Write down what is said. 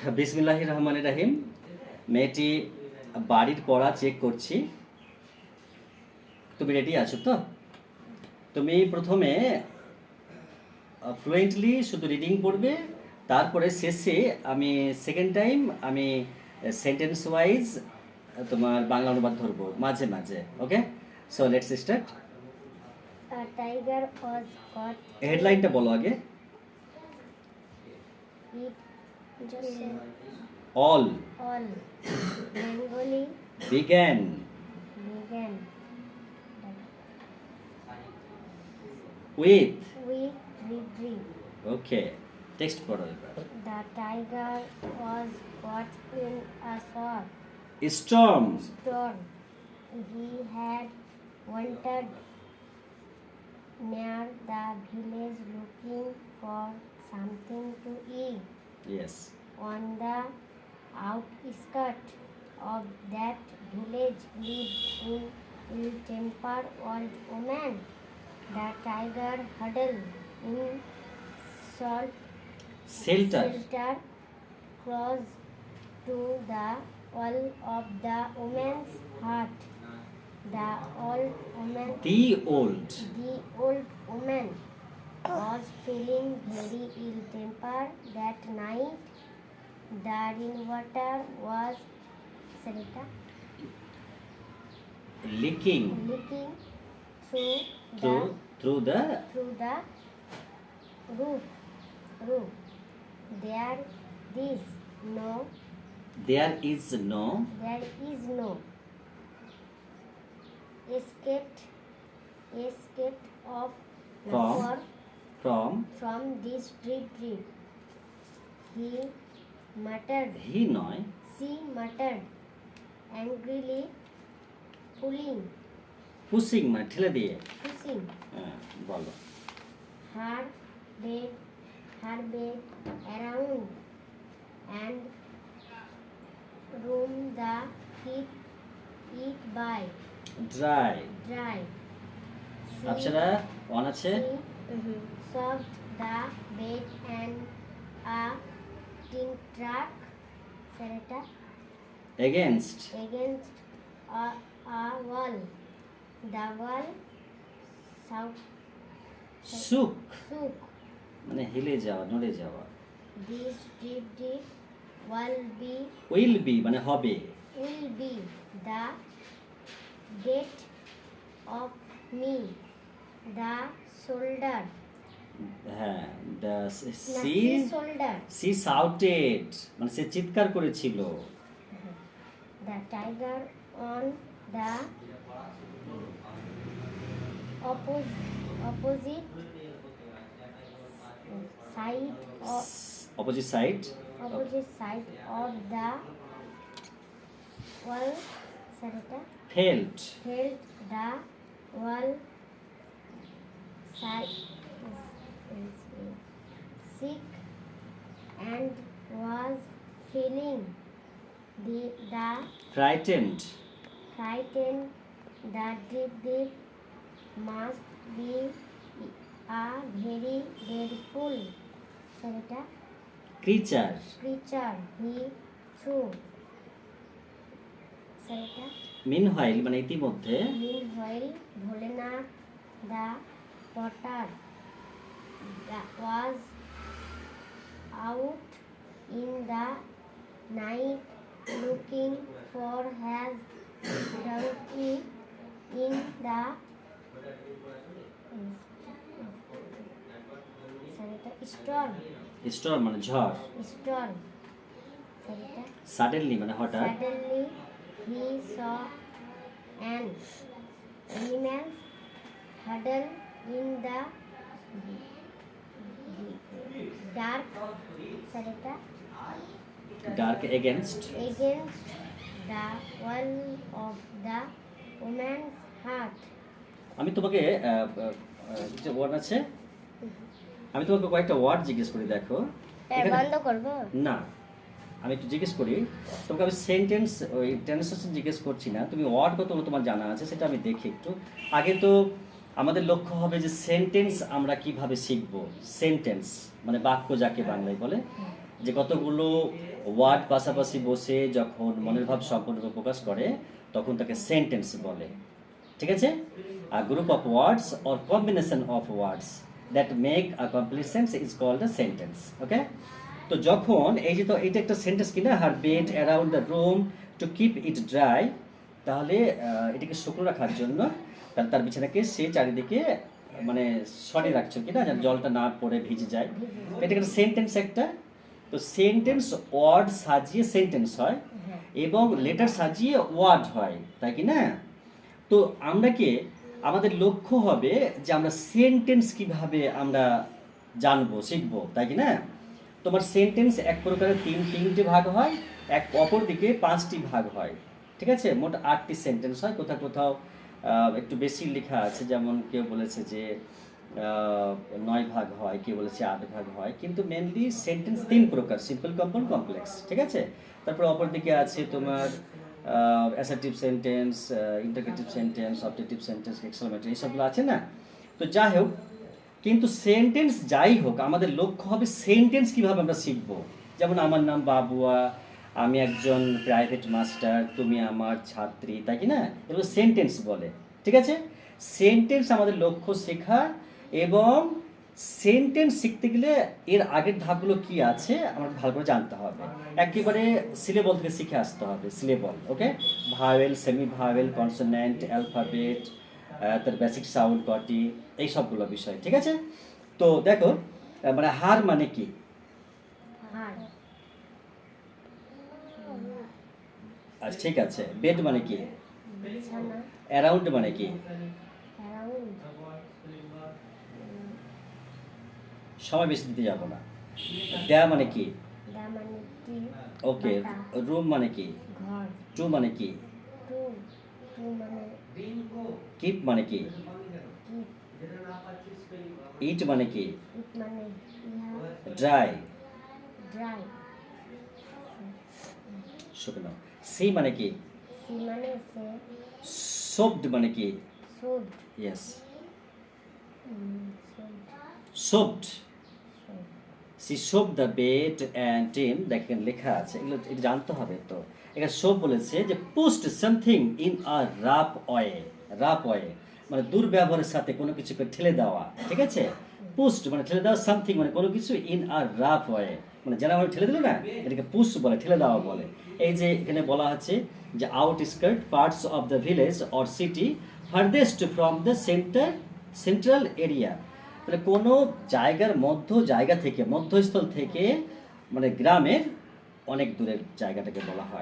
বিসমিল্লাহির রহমানির রহিম। মেয়েটি বাড়ির পড়া চেক করছি। তুমি রেডি আছো তো? তুমি প্রথমে ফ্লুয়েন্টলি শুধু রিডিং পড়বে, তারপরে শেষে আমি সেকেন্ড টাইম আমি সেন্টেন্স ওয়াইজ তোমার বাংলা অনুবাদ ধরবো মাঝে মাঝে। Okay, so let's start. A tiger was caught. হেডলাইনটা বলো আগে। It just said all all Bengali began began with. with retrieve. Okay, text পড়ো এবার। The tiger was caught in a storm. storm. He had wandered near the village looking for something to eat. Yes. On the outskirts of that village lived an ill-tempered old woman. The tiger huddled in salt shelter. shelter close to the wall of the woman's hut. The old woman, the old. the old woman was feeling very ill-tempered that night. The rainwater was leaking leaking through through the through the through the roof. There is no there is no there is no escape of From? for from this trip. He muttered. হি নয়, She muttered angrily, pushing pushing মানে ঠেলে দিয়ে। হ্যাঁ, বলো। her bed around and room the keep it by dry. dry. আপনারা on আছে। She shoved the bed and a tin truck against against a wall. The wall সুক shook. মানে হেলে যাওয়া, নড়ে যাওয়া। This deep উইল বি মানে হবে। will be the death of me. The shoulder. হ্যাঁ, the she Shoulder. She shouted মানে সে চিৎকার করেছিল। The tiger on the opposite side of opposite side of the wall felt held the wall side sick and was feeling the frightened frightened. The deep must be a very dreadful creature. creature. He threw মিনহাইল মানে ইতিমধ্যে। meanwhile Bholenath the potter was out in the night looking for his donkey in the storm. Storm মানে ঝড়। Suddenly মানে হঠাৎ। Suddenly he saw an woman huddled in the dark dark against against the wall of the woman's hut. আমি তোমাকে যে word আছে, আমি তোমাকে কয়েকটা ওয়ার্ড জিজ্ঞেস করি, দেখো। এখানে- বন্ধ করবো? না, আমি একটু জিজ্ঞেস করি তোমাকে। আমি সেন্টেন্স ওই ট্রান্সলেশন জিজ্ঞেস করছি না, তুমি ওয়ার্ড কতগুলো তোমার জানা আছে সেটা আমি দেখি একটু। আগে তো আমাদের লক্ষ্য হবে যে সেন্টেন্স আমরা কিভাবে শিখব। সেন্টেন্স মানে বাক্য, যাকে বাংলায় বলে। যে কতগুলো ওয়ার্ড পাশাপাশি বসে যখন মনের ভাব সম্পূর্ণরূপে প্রকাশ করে তখন তাকে সেন্টেন্স বলে। ঠিক আছে? A group of words or combination of words that make a complete sense is called a sentence. Okay? তো যখন এই যে, তো এটা একটা সেন্টেন্স কিনা, her bed around the room to keep it dry, তাহলে এটাকে শুকনো রাখার জন্য তাহলে তার বিছানাকে সে চারিদিকে মানে সরিয়ে রাখছো কিনা, যেন জলটা না পড়ে ভিজে যায়। তো এটা একটা সেন্টেন্স একটা। তো সেন্টেন্স ওয়ার্ড সাজিয়ে সেন্টেন্স হয় এবং লেটার সাজিয়ে ওয়ার্ড হয়, তাই কি না? তো আমরা কি, আমাদের লক্ষ্য হবে যে আমরা সেন্টেন্স কিভাবে আমরা জানবো, শিখবো, তাই কি না? তোমার সেন্টেন্স এক প্রকারের তিনটে ভাগ হয়, এক অপর দিকে 5টি ভাগ হয়। ঠিক আছে? মোট 8টি সেন্টেন্স হয়। কোথাও কোথাও একটু বেশি লেখা আছে, যেমন কেউ বলেছে যে 9 ভাগ হয়, কেউ বলেছে 8 ভাগ হয়, কিন্তু মেনলি সেন্টেন্স 3 প্রকার: সিম্পল, কম্পাউন্ড, কমপ্লেক্স। ঠিক আছে? তারপর অপর দিকে আছে তোমার assertive sentence, interrogative sentence, objective sentence, exclamatory, এইসবগুলো আছে না? তো যাই হোক, কিন্তু সেন্টেন্স যাই হোক, আমাদের লক্ষ্য হবে সেন্টেন্স কিভাবে আমরা শিখবো। যেমন আমার নাম বাবুয়া, আমি একজন প্রাইভেট মাস্টার, তুমি আমার ছাত্রী, তাই কি না? এগুলো সেন্টেন্স বলে। ঠিক আছে? সেন্টেন্স আমাদের লক্ষ্য শেখা, এবং সেন্টেন্স শিখতে গেলে এর আগের ধাপগুলো কি আছে আমাদের ভালো করে জানতে হবে। একেবারে সিলেবল থেকে শিখে আসতে হবে, syllable. Okay? Vowel, semi vowel, consonant, alphabet, তার বেসিক সাউন্ড কটি, এই সবগুলো বিষয়। ঠিক আছে? তো দেখো, মানে হার মানে কি? হাড়, আচ্ছা, ঠিক আছে। বেড মানে কি? বিছানা, অ্যারাউন্ড মানে কি? অ্যারাউন্ড, সময় বেশি দিতে যাব না। দেয়া মানে কি? দা মানে কি, ওকে। বাটা, রুম মানে কি? ঘর, টু মানে কি? টু, টু মানে কিপ মানে কি? কিপ, ইট মানে কি? ইট মানে ইহা, ড্রাই, ড্রাই, শুকনো। সি মানে কি? সি মানে সে, সোপড মানে কি? সুড, ইয়েস, সুড, সোপড। সুড, she soap the bed and tin, দেখেন লেখা আছে, এগুলো এটা জানতে হবে। তো এখানে সোপ বলেছে যে post something in a rough way. Rough way মানে দুর্ব্যবহারের সাথে কোনো কিছুকে ঠেলে দেওয়া। ঠিক আছে? পুস্ট মানে ঠেলে দেওয়া, সামথিং মানে কোনো কিছু, ইন আ রাফ ওয়ে মানে যেরকম ঠেলে দিল না, এটাকে পুস্ট বলে, ঠেলে দেওয়া বলে। এই যে এখানে বলা আছে যে outskirt parts of the village or city farthest from the central area. তাহলে কোনো জায়গার জায়গা থেকে, মধ্যস্থল থেকে, মানে গ্রামের অনেক দূরের জায়গাটাকে বলা হয়।